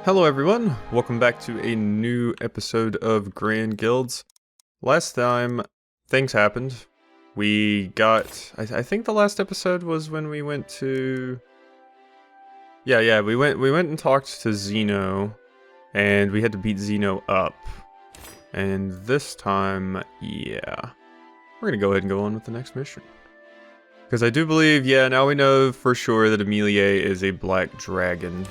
Hello everyone, welcome back to a new episode of Grand Guilds. Last time, things happened. We got, I think the last episode was when we went to... Yeah, we went and talked to Zeno, and we had to beat Zeno up. And this time, yeah, we're gonna go ahead and go on with the next mission. Because I do believe, yeah, now we know for sure that Amelie is a black dragon.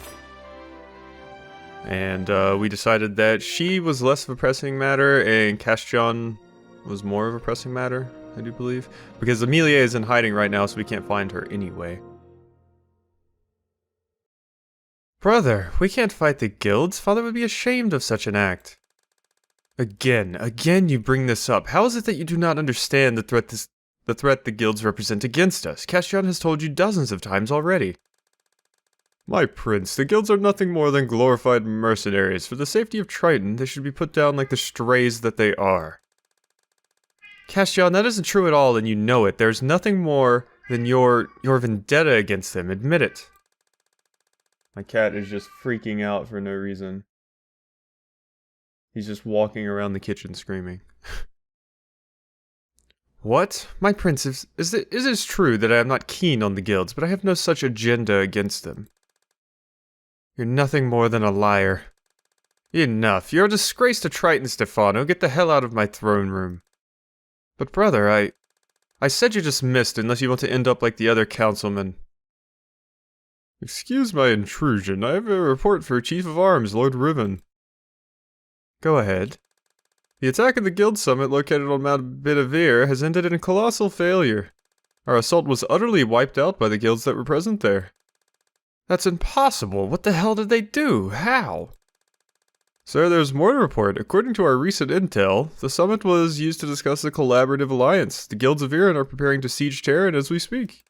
And we decided that she was less of a pressing matter and Castjon was more of a pressing matter, I do believe. Because Amelie is in hiding right now, so we can't find her anyway. Brother, we can't fight the guilds. Father would be ashamed of such an act. Again you bring this up. How is it that you do not understand the threat the guilds represent against us? Castjon has told you dozens of times already. My prince, the guilds are nothing more than glorified mercenaries. For the safety of Triton, they should be put down like the strays that they are. Castjon, that isn't true at all, and you know it. There's nothing more than your vendetta against them. Admit it. My cat is just freaking out for no reason. He's just walking around the kitchen screaming. What? My prince, is it true that I am not keen on the guilds, but I have no such agenda against them? You're nothing more than a liar. Enough. You're a disgrace to Triton, Stefano. Get the hell out of my throne room. But brother, I said you're dismissed unless you want to end up like the other councilmen. Excuse my intrusion. I have a report for Chief of Arms, Lord Riven. Go ahead. The attack of the guild summit located on Mount Bidavir has ended in colossal failure. Our assault was utterly wiped out by the guilds that were present there. That's impossible. What the hell did they do? How? Sir, there's more to report. According to our recent intel, the summit was used to discuss a collaborative alliance. The guilds of Irin are preparing to siege Triton as we speak.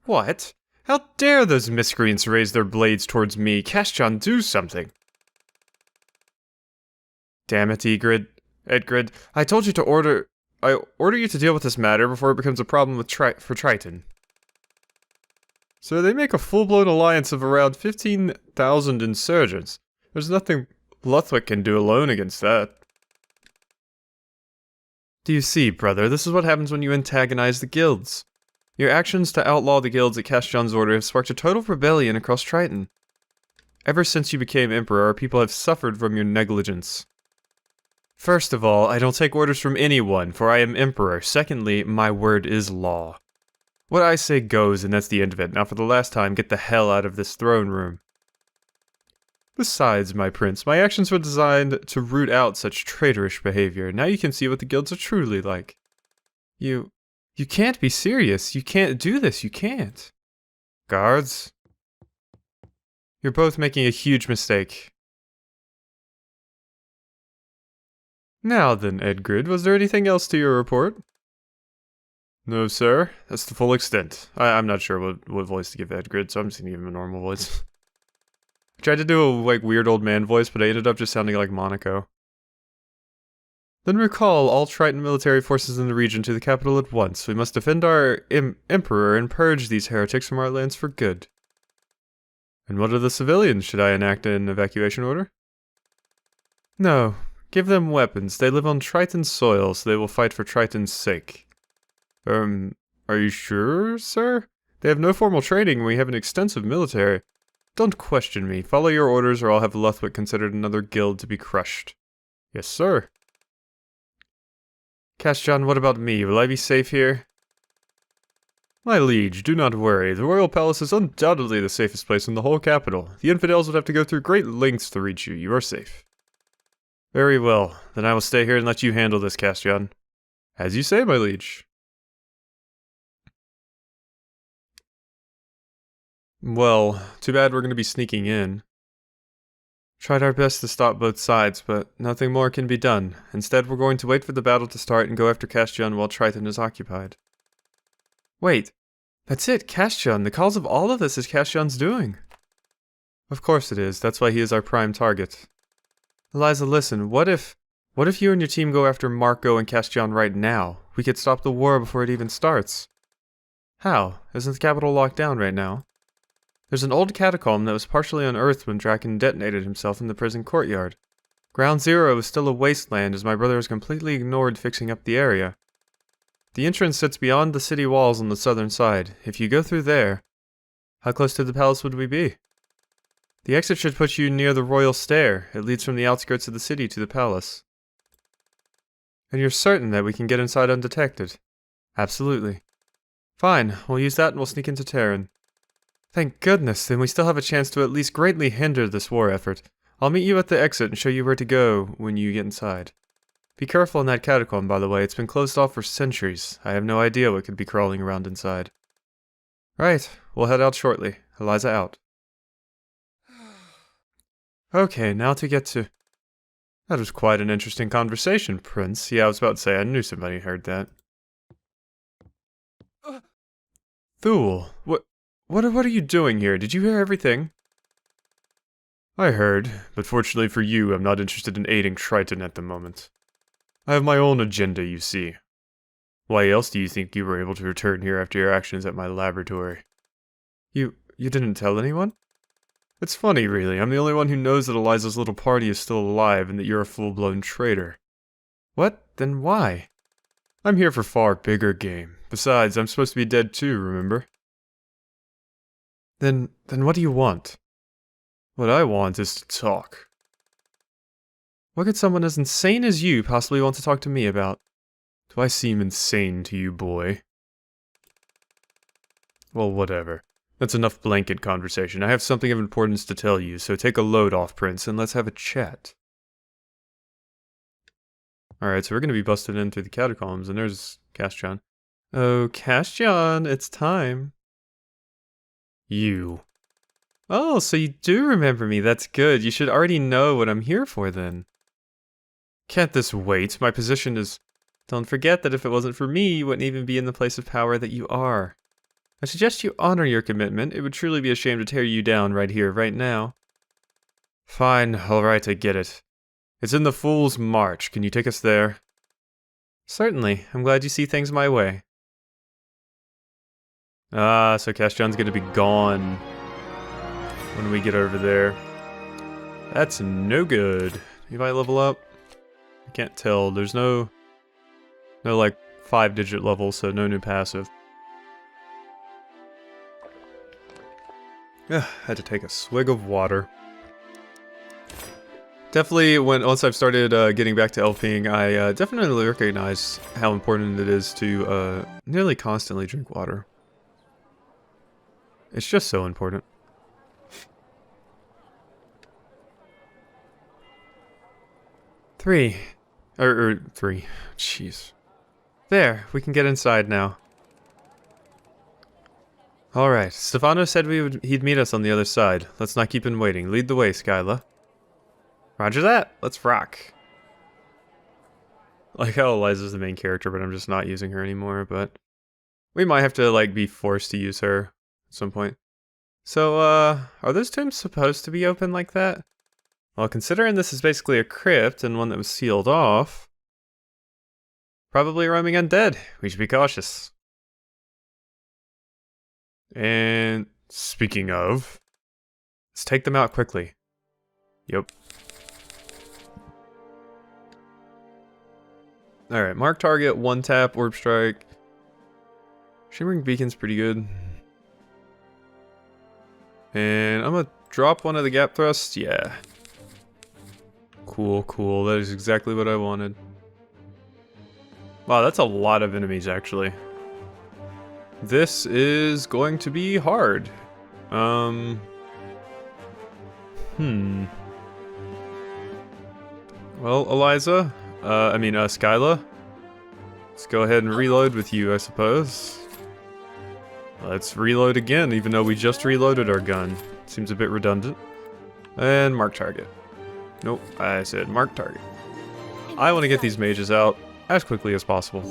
What? How dare those miscreants raise their blades towards me? Castjon, do something. Damn it, Edgrid. I told you to I order you to deal with this matter before it becomes a problem for Triton. So they make a full-blown alliance of around 15,000 insurgents. There's nothing Luthwick can do alone against that. Do you see, brother? This is what happens when you antagonize the guilds. Your actions to outlaw the guilds at Castjon's order have sparked a total rebellion across Triton. Ever since you became emperor, our people have suffered from your negligence. First of all, I don't take orders from anyone, for I am emperor. Secondly, my word is law. What I say goes, and that's the end of it. Now for the last time, get the hell out of this throne room. Besides, my prince, my actions were designed to root out such traitorous behavior. Now you can see what the guilds are truly like. You can't be serious. You can't do this. You can't. Guards. You're both making a huge mistake. Now then, Edgrid, was there anything else to your report? No, sir. That's the full extent. I'm not sure what voice to give Edgrid, so I'm just gonna give him a normal voice. I tried to do a, weird old man voice, but I ended up just sounding like Monaco. Then recall all Triton military forces in the region to the capital at once. We must defend our emperor and purge these heretics from our lands for good. And what of the civilians? Should I enact an evacuation order? No. Give them weapons. They live on Triton's soil, so they will fight for Triton's sake. Are you sure, sir? They have no formal training and we have an extensive military. Don't question me. Follow your orders or I'll have Luthwick considered another guild to be crushed. Yes, sir. Castjon, what about me? Will I be safe here? My liege, do not worry. The royal palace is undoubtedly the safest place in the whole capital. The infidels would have to go through great lengths to reach you. You are safe. Very well. Then I will stay here and let you handle this, Castjon. As you say, my liege. Well, too bad we're going to be sneaking in. Tried our best to stop both sides, but nothing more can be done. Instead, we're going to wait for the battle to start and go after Castjon while Triton is occupied. Wait, that's it, Castjon. The cause of all of this is Castjon's doing. Of course it is. That's why he is our prime target. Eliza, listen, what if you and your team go after Marco and Castjon right now? We could stop the war before it even starts. How? Isn't the capital locked down right now? There's an old catacomb that was partially unearthed when Draken detonated himself in the prison courtyard. Ground Zero is still a wasteland as my brother has completely ignored fixing up the area. The entrance sits beyond the city walls on the southern side. If you go through there, how close to the palace would we be? The exit should put you near the royal stair. It leads from the outskirts of the city to the palace. And you're certain that we can get inside undetected? Absolutely. Fine, we'll use that and we'll sneak into Terran. Thank goodness, then we still have a chance to at least greatly hinder this war effort. I'll meet you at the exit and show you where to go when you get inside. Be careful in that catacomb, by the way. It's been closed off for centuries. I have no idea what could be crawling around inside. Right, we'll head out shortly. Eliza out. Okay, now to get to... That was quite an interesting conversation, Prince. Yeah, I was about to say, I knew somebody heard that. Thule, what are you doing here? Did you hear everything? I heard, but fortunately for you, I'm not interested in aiding Triton at the moment. I have my own agenda, you see. Why else do you think you were able to return here after your actions at my laboratory? You didn't tell anyone? It's funny, really. I'm the only one who knows that Eliza's little party is still alive and that you're a full-blown traitor. What? Then why? I'm here for far bigger game. Besides, I'm supposed to be dead too, remember? Then what do you want? What I want is to talk. What could someone as insane as you possibly want to talk to me about? Do I seem insane to you, boy? Well, whatever. That's enough blanket conversation. I have something of importance to tell you, so take a load off, Prince, and let's have a chat. Alright, so we're gonna be busted in through the catacombs, and there's Castron. Oh, Castron, it's time. You. Oh, so you do remember me. That's good. You should already know what I'm here for, then. Can't this wait? My position is... Don't forget that if it wasn't for me, you wouldn't even be in the place of power that you are. I suggest you honor your commitment. It would truly be a shame to tear you down right here, right now. Fine, alright, I get it. It's in the Fool's March. Can you take us there? Certainly. I'm glad you see things my way. Ah, so Castron's gonna be gone when we get over there. That's no good. Anybody level up? I can't tell. There's no like 5-digit level, so no new passive. Had to take a swig of water. Definitely, once I've started getting back to LPing, I definitely recognize how important it is to nearly constantly drink water. It's just so important. Three. Jeez. There, we can get inside now. Alright, Stefano said he'd meet us on the other side. Let's not keep him waiting. Lead the way, Skyla. Roger that. Let's rock. Like how Eliza's the main character, but I'm just not using her anymore, but... We might have to, like, be forced to use her at some point. So, are those tombs supposed to be open like that? Well, considering this is basically a crypt and one that was sealed off... Probably roaming undead. We should be cautious. And speaking of, let's take them out quickly. Yep. Alright, mark target, 1 tap, orb strike. Shimmering beacon's pretty good. And I'm gonna drop one of the gap thrusts. Yeah. Cool, cool. That is exactly what I wanted. Wow, that's a lot of enemies, actually. This is going to be hard. Well, Eliza, Skyla. Let's go ahead and reload with you, I suppose. Let's reload again, even though we just reloaded our gun. Seems a bit redundant. And mark target. Nope, I said mark target. I want to get these mages out as quickly as possible.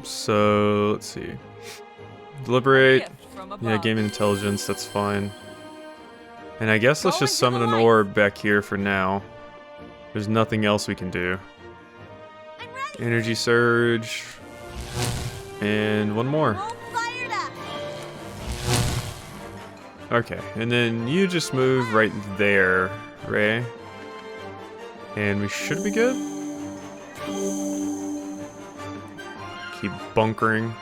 So, let's see. Deliberate. Yeah, gaming intelligence, that's fine. And I guess let's just summon an orb back here for now. There's nothing else we can do. Energy surge. And one more. Okay, and then you just move right there, Ray. And we should be good. Keep bunkering.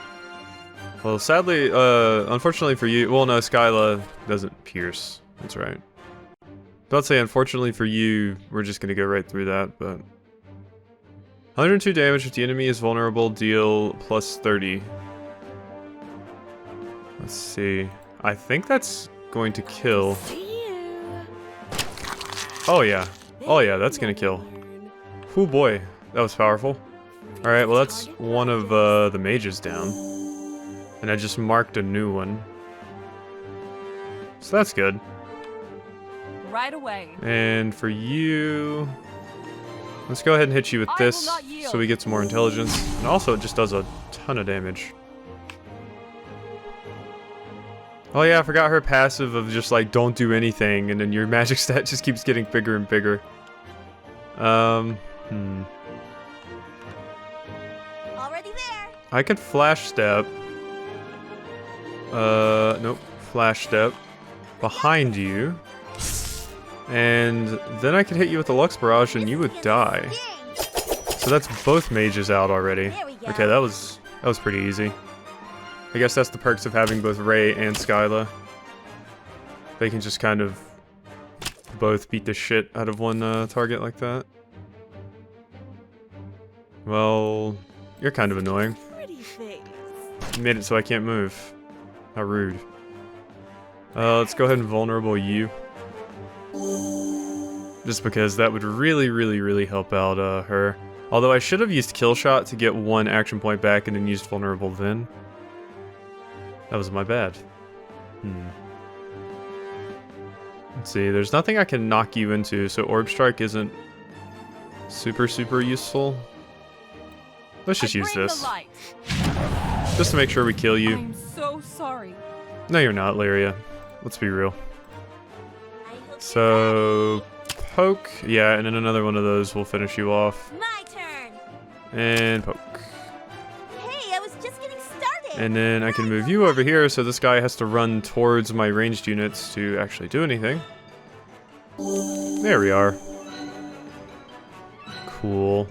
Well, sadly, unfortunately for you, well, no, Skyla doesn't pierce. That's right. I'd say, unfortunately for you, we're just gonna go right through that, but 102 damage if the enemy is vulnerable, deal plus 30. Let's see. I think that's going to kill. Oh yeah. Oh yeah, that's gonna kill. Oh boy, that was powerful. Alright, well that's one of the mages down. And I just marked a new one. So that's good. Right away. And for you, let's go ahead and hit you with this so we get some more intelligence. And also it just does a ton of damage. Oh yeah, I forgot her passive of just like don't do anything and then your magic stat just keeps getting bigger and bigger. Already there. I could flash step. Nope. Flash step behind you. And then I could hit you with the Lux Barrage and you would die. So that's both mages out already. Okay, that was pretty easy. I guess that's the perks of having both Ray and Skyla. They can just kind of both beat the shit out of one target like that. Well, you're kind of annoying. You made it so I can't move. How rude. Let's go ahead and vulnerable you. Just because that would really help out her. Although I should have used Kill Shot to get one action point back and then used Vulnerable then. That was my bad. Let's see, there's nothing I can knock you into, so Orb Strike isn't super useful. Let's just use this. Just to make sure we kill you. I'm so sorry. No, you're not, Lyria. Let's be real. So, poke. Yeah, and then another one of those will finish you off. My turn. And poke. Hey, I was just getting started. And then I can move you over here, so this guy has to run towards my ranged units to actually do anything. There we are. Cool.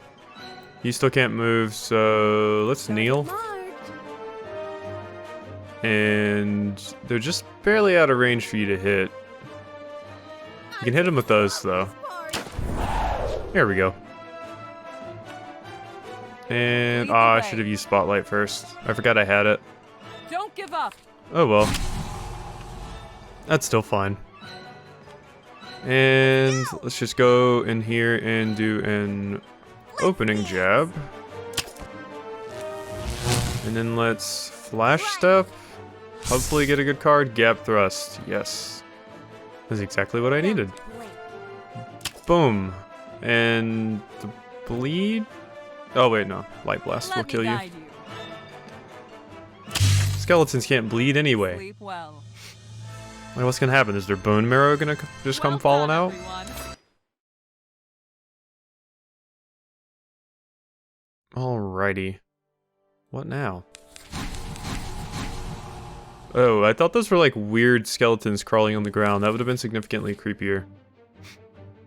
You still can't move, so let's kneel. And they're just barely out of range for you to hit. You can hit them with those, though. There we go. And, I should have used Spotlight first. I forgot I had it. Don't give up. Oh well. That's still fine. And let's just go in here and do an opening jab. And then let's flash step. Hopefully get a good card. Gap thrust. Yes. That's exactly what I needed. Boom. And the bleed? Oh wait, no. Light blast will kill you. Skeletons can't bleed anyway. Sleep well. Wait, what's gonna happen? Is their bone marrow gonna just come falling out? Alrighty. What now? Oh, I thought those were like weird skeletons crawling on the ground. That would have been significantly creepier.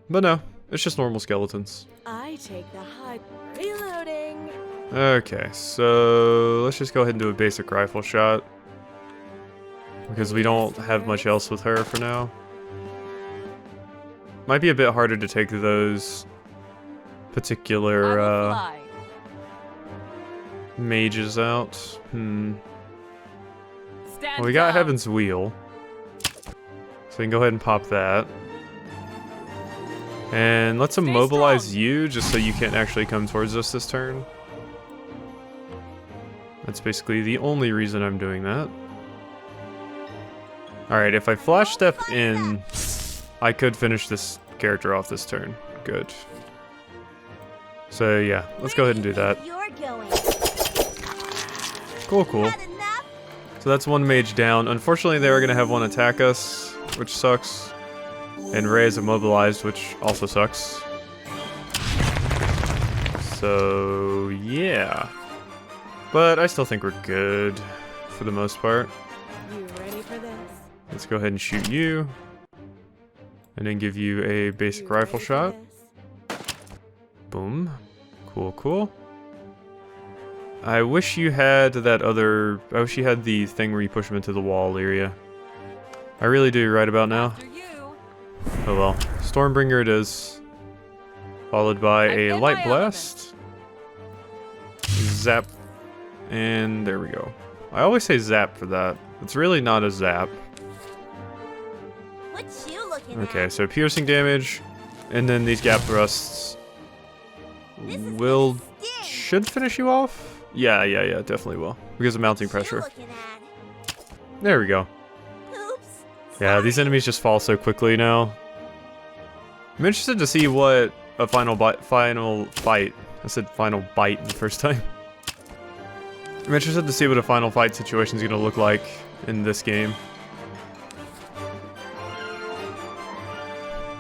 But no, it's just normal skeletons. I take the high. Reloading. Okay, so let's just go ahead and do a basic rifle shot. Because we don't have much else with her for now. Might be a bit harder to take those particular mages out. Well, we got Heaven's Wheel. So we can go ahead and pop that. And let's immobilize you just so you can't actually come towards us this turn. That's basically the only reason I'm doing that. Alright, if I flash step in, I could finish this character off this turn. Good. So yeah, let's go ahead and do that. Cool. So that's one mage down. Unfortunately, they are going to have one attack us, which sucks. And Ray is immobilized, which also sucks. So, yeah. But I still think we're good, for the most part. You ready for this? Let's go ahead and shoot you. And then give you a basic rifle shot. Boom. Cool, cool. I wish you had that other... I wish you had the thing where you push them into the wall area. I really do right about now. After you. Oh well. Stormbringer it is. Followed by I'm a in light my blast. Zap. And there we go. I always say zap for that. It's really not a zap. What you looking Okay, at? so piercing damage. And then these gap thrusts This is will... gonna sting. should finish you off? Yeah, definitely will. Because of mounting What you pressure. looking at? There we go. Oops. Yeah, these enemies just fall so quickly now. I'm interested to see what a final fight. I said final bite the first time. I'm interested to see what a final fight situation is going to look like in this game.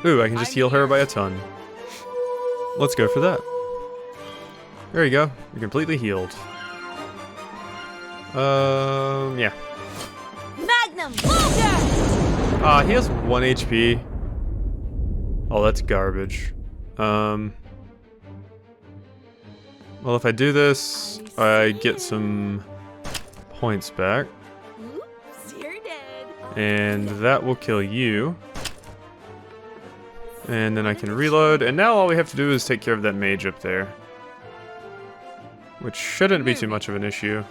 Ooh, I can just heal her by a ton. Let's go for that. There you go. You're completely healed. Yeah. Magnum. He has 1 HP. Oh, that's garbage. Well, if I do this, I get some points back. Oops, you're dead. And that will kill you. And then I can reload. And now all we have to do is take care of that mage up there. Which shouldn't be too much of an issue.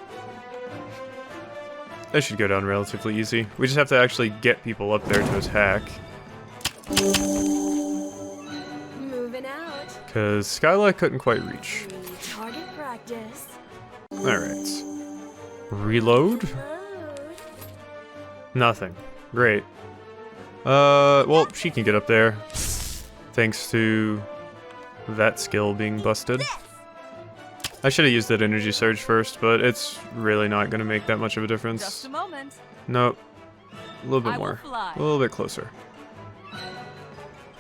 That should go down relatively easy. We just have to actually get people up there to attack. Moving out. Because Skyla couldn't quite reach. Target practice. Alright. Reload? Load. Nothing. Great. Well, she can get up there. Thanks to that skill being busted. I should have used that energy surge first, but it's really not going to make that much of a Just difference. a moment. Nope. A little bit I will more. fly. A little bit closer.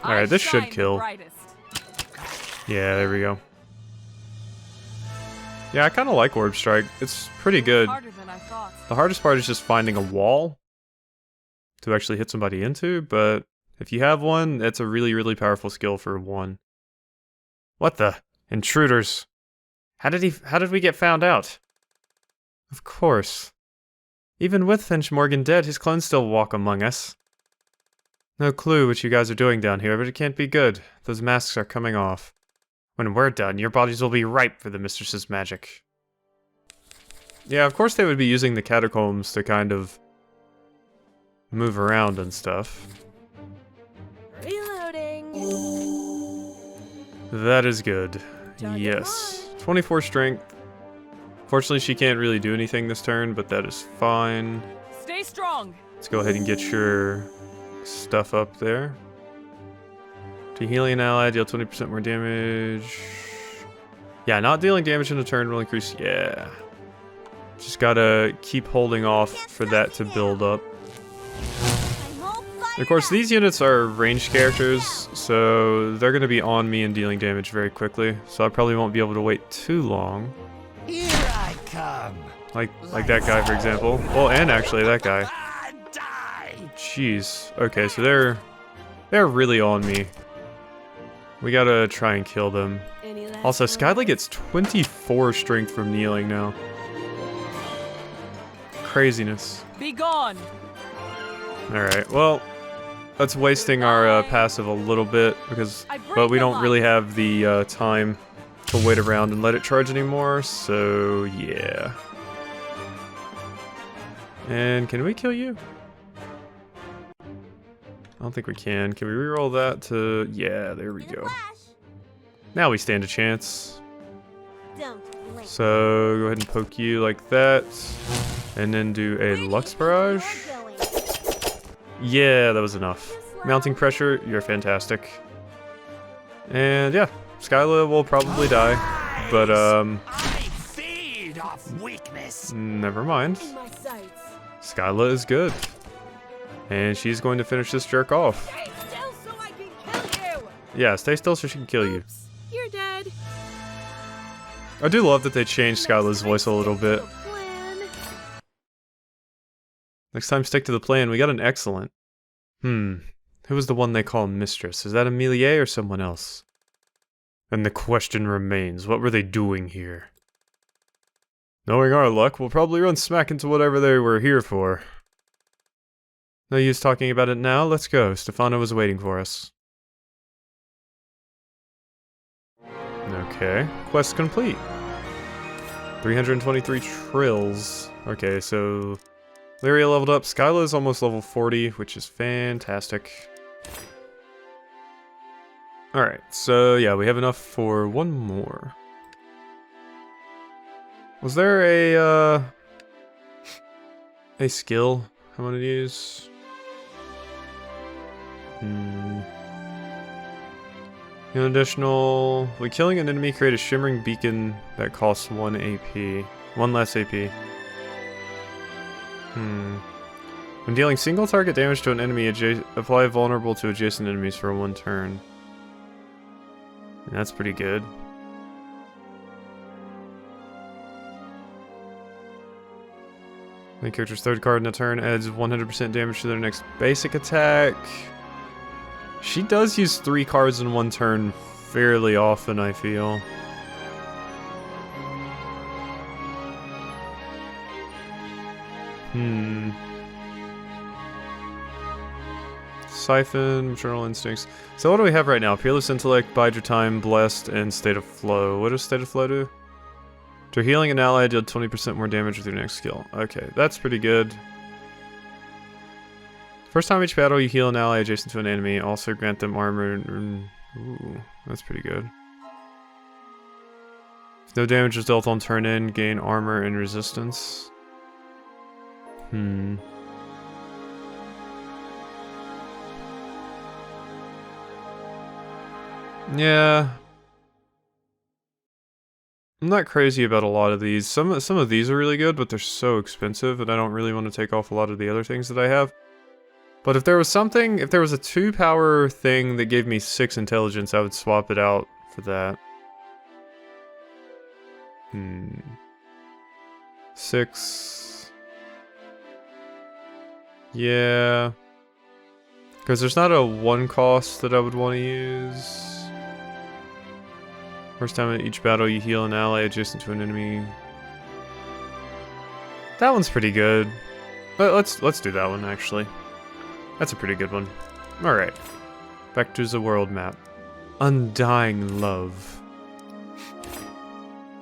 I Alright, this should shine the kill. brightest. Yeah, there we go. Yeah, I kind of like Orb Strike. It's pretty good. Harder than I thought. The hardest part is just finding a wall to actually hit somebody into, but if you have one, it's a really, really powerful skill for one. What the? Intruders. How did we get found out? Of course. Even with Finch Morgan dead, his clones still walk among us. No clue what you guys are doing down here, but it can't be good. Those masks are coming off. When we're done, your bodies will be ripe for the mistress's magic. Yeah, of course they would be using the catacombs to kind of move around and stuff. Reloading. That is good. Target Yes. 24 strength. Fortunately, she can't really do anything this turn, but that is fine. Stay strong. Let's go ahead and get your stuff up there. To healing an ally, deal 20% more damage. Yeah, not dealing damage in a turn will increase. Yeah. Just gotta keep holding off for that to build up. I'm all fired Of course, up. these units are ranged characters, so they're going to be on me and dealing damage very quickly. So I probably won't be able to wait too long. Here I come. Like that guy, for example. Well, and actually that guy. Die. Jeez. Okay, so they're really on me. We gotta try and kill them. Any last Also, words? Skyla gets 24 strength from kneeling now. Craziness. Be gone. Alright, well, that's wasting our passive a little bit, but we don't really have the time to wait around and let it charge anymore, so yeah. And can we kill you? I don't think we can. Can we reroll that to... Yeah, there we In a go. flash. Now we stand a chance. Don't blink. So go ahead and poke you like that. And then do Where a do you Lux think Barrage. you're going? Yeah, that was enough. Mounting pressure, you're fantastic. And yeah, Skyla will probably die. But I feed off weakness. never mind. In my sights. Skyla is good. And she's going to finish this jerk off. Stay still so I can kill you. Yeah, stay still so she can kill you. Oops, you're dead. I do love that they changed Skyla's voice a little bit. Plan. Next time, stick to the plan. We got an excellent. Who was the one they call Mistress? Is that Amelie or someone else? And the question remains, what were they doing here? Knowing our luck, we'll probably run smack into whatever they were here for. No use talking about it now, let's go. Stefano was waiting for us. Okay, quest complete. 323 trills. Okay, so Lyria leveled up. Skyla is almost level 40, which is fantastic. Alright, so yeah, we have enough for one more. Was there a skill I wanted to use? An additional... When killing an enemy, create a shimmering beacon that costs 1 AP. 1 less AP. When dealing single target damage to an enemy, apply vulnerable to adjacent enemies for 1 turn. And that's pretty good. The character's 3rd card in a turn adds 100% damage to their next basic attack. She does use 3 cards in 1 turn fairly often, I feel. Siphon, Maternal Instincts. So what do we have right now? Peerless Intellect, Bide Your Time, Blessed, and State of Flow. What does State of Flow do? To healing an ally, deal 20% more damage with your next skill. Okay, that's pretty good. First time each battle, you heal an ally adjacent to an enemy. Also grant them armor. Ooh, that's pretty good. If no damage is dealt on turn in, gain armor and resistance. Yeah. I'm not crazy about a lot of these. Some of these are really good, but they're so expensive, and I don't really want to take off a lot of the other things that I have. But if there was something, if there was a 2 power thing that gave me 6 intelligence, I would swap it out for that. 6. Yeah. Because there's not a 1 cost that I would want to use. First time in each battle, you heal an ally adjacent to an enemy. That one's pretty good. But let's do that one, actually. That's a pretty good one. Alright. Back to the world map. Undying Love.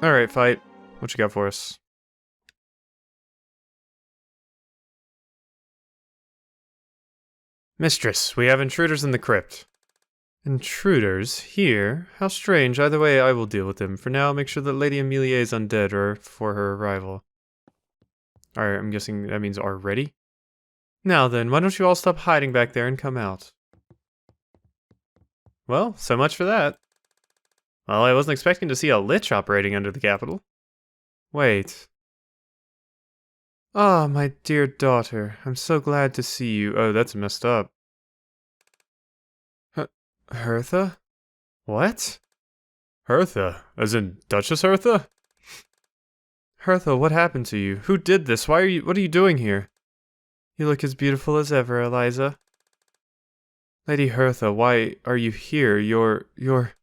Alright, fight. What you got for us? Mistress, we have intruders in the crypt. Intruders? Here? How strange. Either way, I will deal with them. For now, make sure that Lady Amelie is undead or for her arrival. Alright, I'm guessing that means are ready? Now then, why don't you all stop hiding back there and come out? Well, so much for that. Well, I wasn't expecting to see a lich operating under the capital. Wait. Ah, my dear daughter, I'm so glad to see you. Oh, that's messed up. Hertha? What? Hertha? As in Duchess Hertha? Hertha, what happened to you? Who did this? What are you doing here? You look as beautiful as ever, Eliza. Lady Hertha, why are you here? You're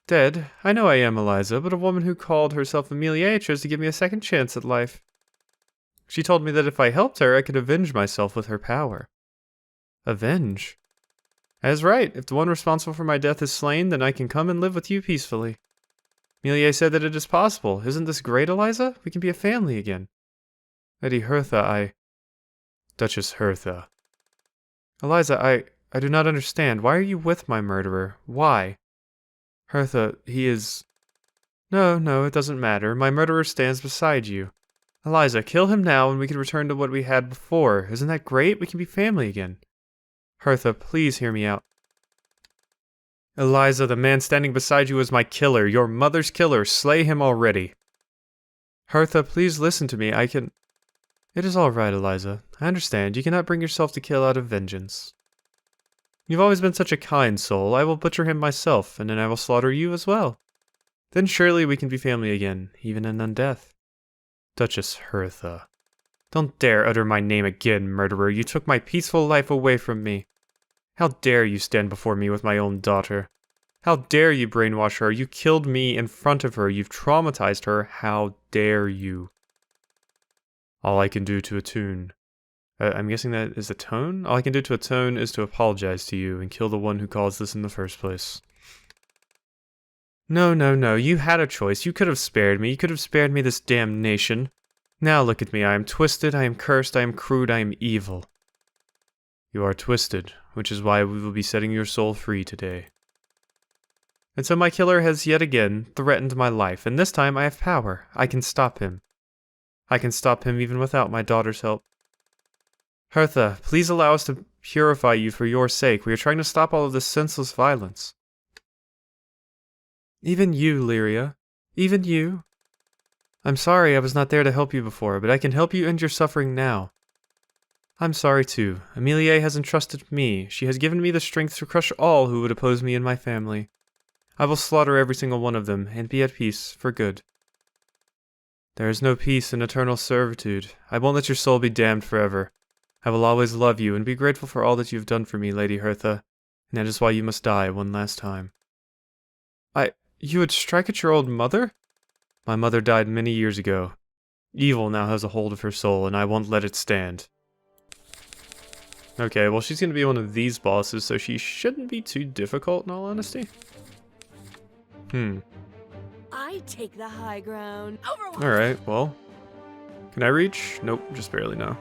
dead? I know I am, Eliza, but a woman who called herself Amelie chose to give me a second chance at life. She told me that if I helped her, I could avenge myself with her power. Avenge? That is right. If the one responsible for my death is slain, then I can come and live with you peacefully. Amelie said that it is possible. Isn't this great, Eliza? We can be a family again. Lady Hertha, Duchess Hertha. Eliza, I do not understand. Why are you with my murderer? Why? Hertha, he is... No, it doesn't matter. My murderer stands beside you. Eliza, kill him now and we can return to what we had before. Isn't that great? We can be family again. Hertha, please hear me out. Eliza, the man standing beside you is my killer. Your mother's killer. Slay him already. Hertha, please listen to me. It is all right, Eliza. I understand. You cannot bring yourself to kill out of vengeance. You've always been such a kind soul. I will butcher him myself, and then I will slaughter you as well. Then surely we can be family again, even in undeath. Duchess Hertha. Don't dare utter my name again, murderer. You took my peaceful life away from me. How dare you stand before me with my own daughter? How dare you brainwash her? You killed me in front of her. You've traumatized her. How dare you? All I can do to attune. I'm guessing that is a tone? All I can do to atone is to apologize to you and kill the one who caused this in the first place. No, no, no. You had a choice. You could have spared me. You could have spared me this damnation. Now look at me. I am twisted. I am cursed. I am crude. I am evil. You are twisted, which is why we will be setting your soul free today. And so my killer has yet again threatened my life, and this time I have power. I can stop him. I can stop him even without my daughter's help. Hertha, please allow us to purify you for your sake. We are trying to stop all of this senseless violence. Even you, Lyria. Even you. I'm sorry I was not there to help you before, but I can help you end your suffering now. I'm sorry too. Emilie has entrusted me. She has given me the strength to crush all who would oppose me and my family. I will slaughter every single one of them, and be at peace, for good. There is no peace in eternal servitude. I won't let your soul be damned forever. I will always love you, and be grateful for all that you have done for me, Lady Hertha, and that is why you must die one last time. You would strike at your old mother? My mother died many years ago. Evil now has a hold of her soul, and I won't let it stand. Okay, well she's gonna be one of these bosses, so she shouldn't be too difficult in all honesty. I take the high ground. Overwatch. Alright, well. Can I reach? Nope, just barely, no.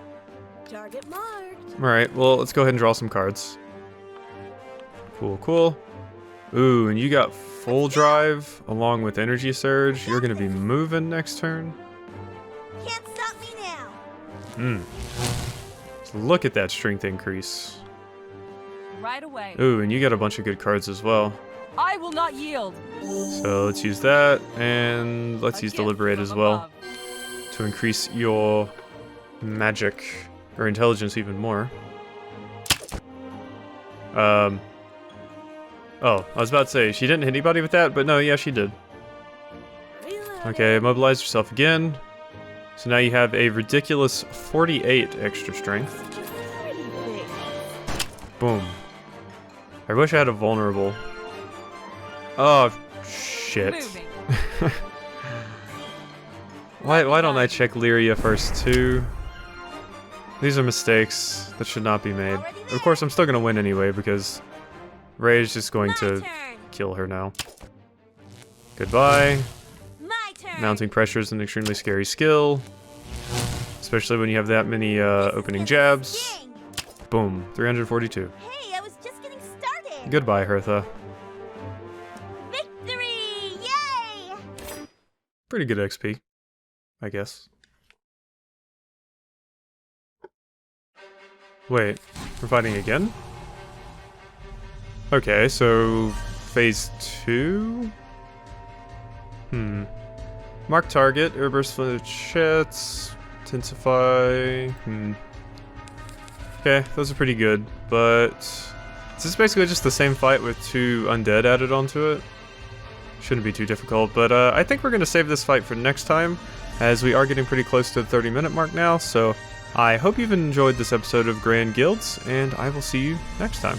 Target marked. Alright, well, let's go ahead and draw some cards. Cool, cool. Ooh, and you got full drive along with energy surge. You're gonna be moving next turn. Can't stop me now. So look at that strength increase. Right away. Ooh, and you got a bunch of good cards as well. I will not yield. So let's use that, and let's use A gift Deliberate from as well above. to increase your magic or intelligence even more. Oh, I was about to say, she didn't hit anybody with that, but no, yeah, she did. Reload. Okay, mobilize yourself again. So now you have a ridiculous 48 extra strength. Pretty big. Boom. I wish I had a vulnerable. Oh, shit. Moving. Why don't I check Lyria first, too? These are mistakes that should not be made. Of course, I'm still gonna win anyway, because Ray is just going My to turn. kill her now. Goodbye. My turn. Mounting pressure is an extremely scary skill. Especially when you have that many opening jabs. Dang. Boom. 342. Hey, I was just getting started. Goodbye, Hertha. Victory! Yay! Pretty good XP, I guess. Wait, we're fighting again? Okay, so phase 2? Mark target, airburst flinchets, intensify. Okay, those are pretty good, but this is basically just the same fight with 2 undead added onto it. Shouldn't be too difficult, but I think we're gonna save this fight for next time, as we are getting pretty close to the 30-minute mark now, so I hope you've enjoyed this episode of Grand Guilds, and I will see you next time.